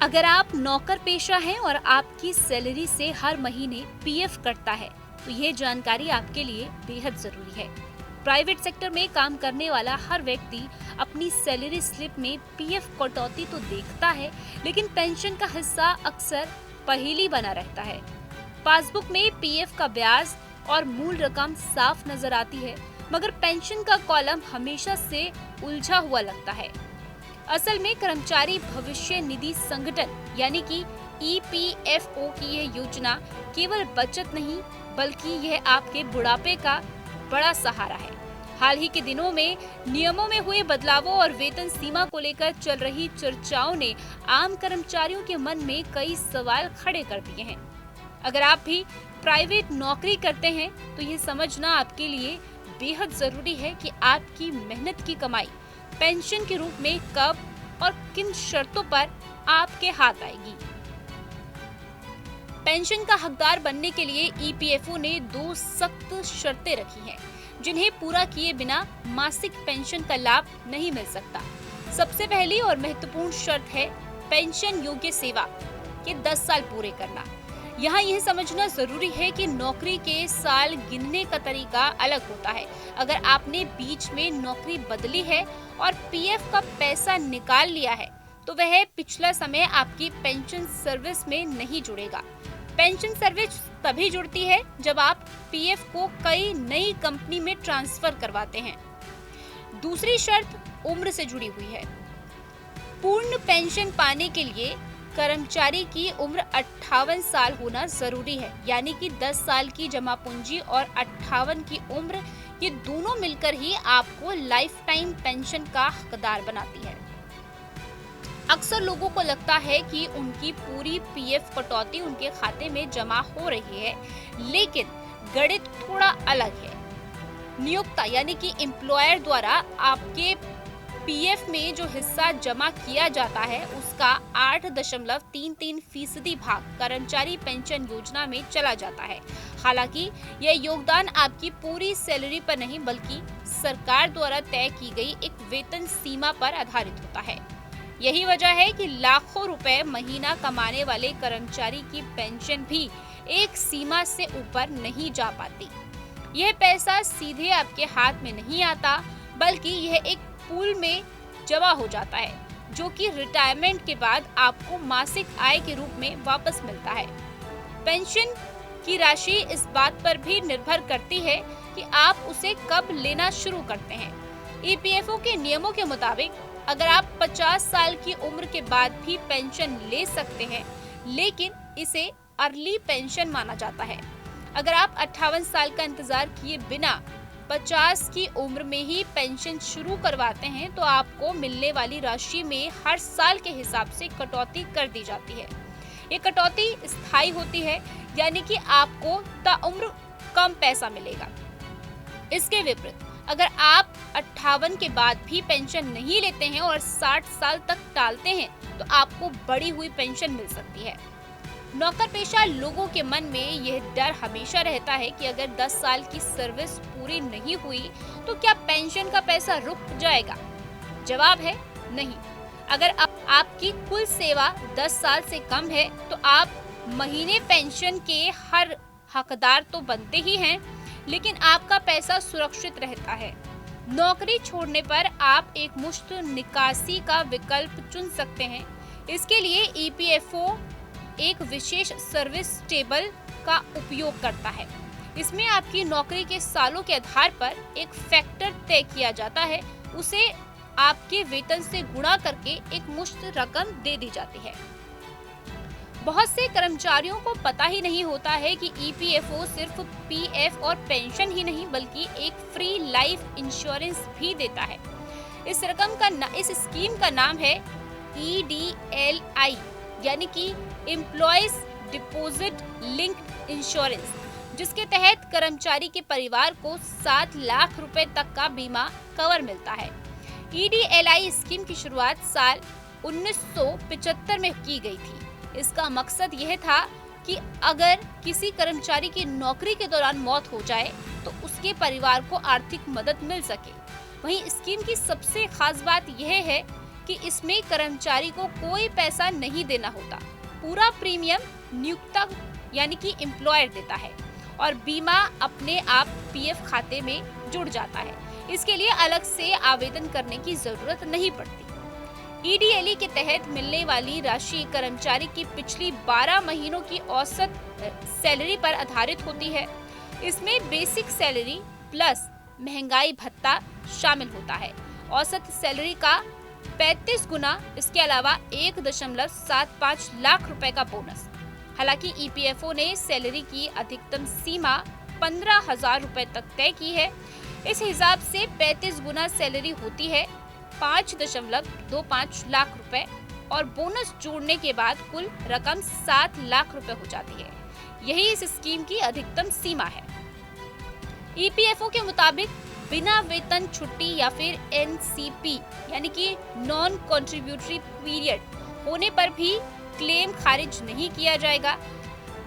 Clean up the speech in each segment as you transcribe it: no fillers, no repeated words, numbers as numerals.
अगर आप नौकर पेशा हैं और आपकी सैलरी से हर महीने पीएफ कटता है, तो ये जानकारी आपके लिए बेहद जरूरी है। प्राइवेट सेक्टर में काम करने वाला हर व्यक्ति अपनी सैलरी स्लिप में पीएफ कटौती तो देखता है, लेकिन पेंशन का हिस्सा अक्सर पहेली बना रहता है। पासबुक में पीएफ का ब्याज और मूल रकम साफ नजर आती है, मगर पेंशन का कॉलम हमेशा से उलझा हुआ लगता है। असल में कर्मचारी भविष्य निधि संगठन यानी कि ईपीएफओ की यह योजना केवल बचत नहीं, बल्कि यह आपके बुढ़ापे का बड़ा सहारा है। हाल ही के दिनों में नियमों में हुए बदलावों और वेतन सीमा को लेकर चल रही चर्चाओं ने आम कर्मचारियों के मन में कई सवाल खड़े कर दिए हैं। अगर आप भी प्राइवेट नौकरी करते हैं, तो ये समझना आपके लिए बेहद जरूरी है कि आपकी मेहनत की कमाई पेंशन के रूप में कब और किन शर्तों पर आपके हाथ आएगी। पेंशन का हकदार बनने के लिए ईपीएफओ ने 2 सख्त शर्तें रखी हैं, जिन्हें पूरा किए बिना मासिक पेंशन का लाभ नहीं मिल सकता। सबसे पहली और महत्वपूर्ण शर्त है पेंशन योग्य सेवा के 10 साल पूरे करना। यहाँ यह समझना जरूरी है कि नौकरी के साल गिनने का तरीका अलग होता है। अगर आपने बीच में नौकरी बदली है और पीएफ का पैसा निकाल लिया है, तो वह पिछला समय आपकी पेंशन सर्विस में नहीं जुड़ेगा। पेंशन सर्विस तभी जुड़ती है जब आप पीएफ को कई नई कंपनी में ट्रांसफर करवाते हैं। दूसरी शर्त उम्र से जुड़ी हुई है। पूर्ण पेंशन पाने के लिए कर्मचारी की उम्र 58 साल होना जरूरी है, यानी कि 10 साल की जमा पूंजी और 58 की उम्र, ये दोनों मिलकर ही आपको लाइफ टाइम पेंशन का हकदार बनाती है। अक्सर लोगों को लगता है कि उनकी पूरी पीएफ कटौती उनके खाते में जमा हो रही है, लेकिन गणित थोड़ा अलग है। नियोक्ता यानी कि एम्प्लॉयर द्वारा आपके पीएफ में जो हिस्सा जमा किया जाता है, उसका 8.33% भाग कर्मचारी पेंशन योजना में चला जाता है। हालांकि यह योगदान आपकी पूरी सैलरी पर नहीं, बल्कि सरकार द्वारा तय की गई एक वेतन सीमा पर आधारित होता है। यही वजह है कि लाखों रुपए महीना कमाने वाले कर्मचारी की पेंशन भी एक सीमा से ऊपर नहीं जा पाती। यह पैसा सीधे आपके हाथ में नहीं आता, बल्कि यह एक पूल में जमा हो जाता है, जो कि रिटायरमेंट के बाद आपको मासिक आय के रूप में वापस मिलता है। पेंशन की राशि इस बात पर भी निर्भर करती है कि आप उसे कब लेना शुरू करते हैं। ईपीएफओ के नियमों के मुताबिक अगर आप 50 साल की उम्र के बाद भी पेंशन ले सकते हैं, लेकिन इसे अर्ली पेंशन माना जाता है। अगर आप 58 साल का इंतजार किए बिना 50 की उम्र में ही पेंशन शुरू करवाते हैं, तो आपको मिलने वाली राशि में हर साल के हिसाब से कटौती कर दी जाती है। ये कटौती स्थायी होती है, यानी कि आपको ताउम्र कम पैसा मिलेगा। इसके विपरीत अगर आप 58 के बाद भी पेंशन नहीं लेते हैं और 60 साल तक टालते हैं, तो आपको बढ़ी हुई पेंशन मिल सकती है। नौकर पेशा लोगों के मन में यह डर हमेशा रहता है कि अगर 10 साल की सर्विस पूरी नहीं हुई, तो क्या पेंशन का पैसा रुक जाएगा? जवाब है नहीं। अगर आपकी कुल सेवा 10 साल से कम है, तो आप महीने पेंशन के हर हकदार तो बनते ही हैं, लेकिन आपका पैसा सुरक्षित रहता है। नौकरी छोड़ने पर आप एक मुश्त निकासी का विकल्प चुन सकते हैं। इसके लिए ईपीएफओ एक विशेष सर्विस टेबल का उपयोग करता है। इसमें आपकी नौकरी के सालों के आधार पर एक फैक्टर तय किया जाता है, उसे आपके वेतन से गुणा करके एक मुश्त रकम दे दी जाती है। बहुत से कर्मचारियों को पता ही नहीं होता है कि ईपीएफओ सिर्फ पीएफ और पेंशन ही नहीं, बल्कि एक फ्री लाइफ इंश्योरेंस भी देता है। इस स्कीम का नाम है EDLI, यानी कि एम्प्लॉयज डिपॉजिट लिंक्ड इंश्योरेंस, जिसके तहत कर्मचारी के परिवार को 7 लाख रुपए तक का बीमा कवर मिलता है। EDLI स्कीम की शुरुआत साल 1975 में की गई थी। इसका मकसद यह था कि अगर किसी कर्मचारी की नौकरी के दौरान मौत हो जाए, तो उसके परिवार को आर्थिक मदद मिल सके। वहीं स्कीम की सबसे खास बात यह है कि इसमें कर्मचारी को कोई पैसा नहीं देना होता। पूरा प्रीमियम नियोक्ता यानी कि एम्प्लॉयर देता है और बीमा अपने आप पीएफ खाते में जुड़ जाता है। इसके लिए अलग से आवेदन करने की जरूरत नहीं पड़ती। ईडीएलई के तहत मिलने वाली राशि कर्मचारी की पिछली 12 महीनों की औसत सैलरी पर आधारित होती है। इसमें बेसिक सैलरी प्लस महंगाई भत्ता शामिल होता है। औसत सैलरी का 35 गुना, इसके अलावा 1.75 लाख रुपए का बोनस। हालांकि ईपीएफओ ने सैलरी की अधिकतम सीमा 15,000 रुपए तक तय की है। इस हिसाब से 35 गुना सैलरी होती है 5.25 लाख रुपए और बोनस जोड़ने के बाद कुल रकम 7 लाख रुपए हो जाती है। यही इस स्कीम की अधिकतम सीमा है। ईपीएफओ के मुताबिक बिना वेतन छुट्टी या फिर एनसीपी यानी कि नॉन कंट्रीब्यूटरी पीरियड होने पर भी क्लेम खारिज नहीं किया जाएगा।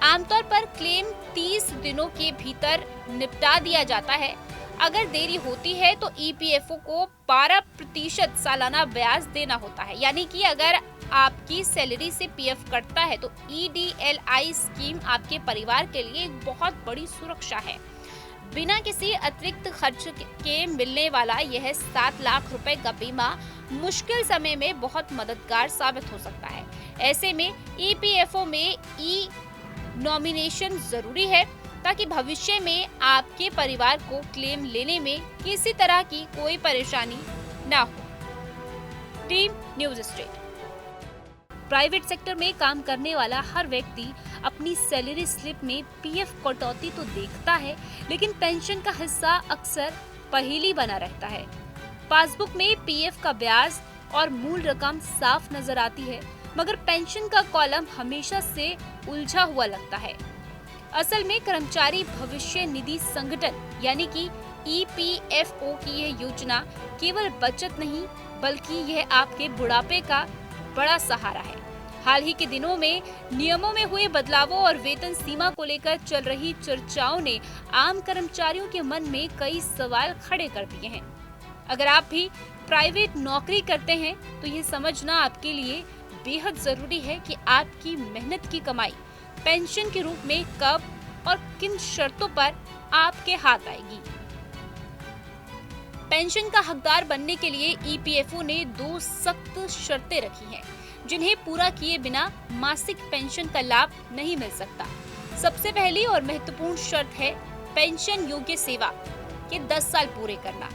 आमतौर पर क्लेम 30 दिनों के भीतर निपटा दिया जाता है। अगर देरी होती है तो ईपीएफओ को 12% सालाना ब्याज देना होता है। यानी कि अगर आपकी सैलरी से पीएफ कटता है तो ईडीएलआई स्कीम आपके परिवार के लिए एक बहुत बड़ी सुरक्षा है। बिना किसी अतिरिक्त खर्च के मिलने वाला यह 7 लाख रुपए का बीमा मुश्किल समय में बहुत मददगार साबित हो सकता है। ऐसे में ईपीएफओ में ई नॉमिनेशन जरूरी है ताकि भविष्य में आपके परिवार को क्लेम लेने में किसी तरह की कोई परेशानी ना हो। Team news street. Private sector में काम करने वाला हर व्यक्ति अपनी सैलरी स्लिप में पीएफ कटौती तो देखता है, लेकिन पेंशन का हिस्सा अक्सर पहेली बना रहता है। पासबुक में पीएफ का ब्याज और मूल रकम साफ नजर आती है, मगर पेंशन का कॉलम हमेशा से उलझा हुआ लगता है। असल में कर्मचारी भविष्य निधि संगठन यानी कि ईपीएफओ की यह योजना केवल बचत नहीं बल्कि यह आपके बुढ़ापे का बड़ा सहारा है। हाल ही के दिनों में नियमों में हुए बदलावों और वेतन सीमा को लेकर चल रही चर्चाओं ने आम कर्मचारियों के मन में कई सवाल खड़े कर दिए हैं। अगर आप भी प्राइवेट नौकरी करते हैं तो ये समझना आपके लिए बेहद जरूरी है कि आपकी मेहनत की कमाई पेंशन के रूप में कब और किन शर्तों पर आपके हाथ आएगी। पेंशन का हकदार बनने के लिए ईपीएफओ ने 2 सख्त शर्तें रखी हैं, जिन्हें पूरा किए बिना मासिक पेंशन का लाभ नहीं मिल सकता। सबसे पहली और महत्वपूर्ण शर्त है पेंशन योग्य सेवा के 10 साल पूरे करना।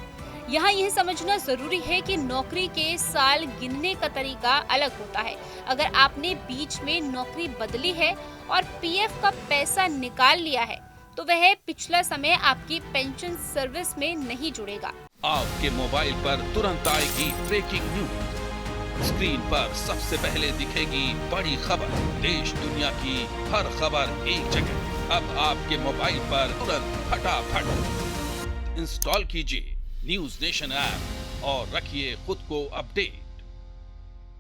यहाँ यह समझना जरूरी है कि नौकरी के साल गिनने का तरीका अलग होता है। अगर आपने बीच में नौकरी बदली है और पीएफ का पैसा निकाल लिया है तो वह पिछला समय आपकी पेंशन सर्विस में नहीं जुड़ेगा। आपके मोबाइल पर तुरंत आएगी ब्रेकिंग न्यूज। स्क्रीन पर सबसे पहले दिखेगी बड़ी खबर। देश दुनिया की हर खबर एक जगह। अब आपके मोबाइल पर तुरंत फटाफट इंस्टॉल कीजिए न्यूज़ नेशन ऐप और रखिए खुद को अपडेट।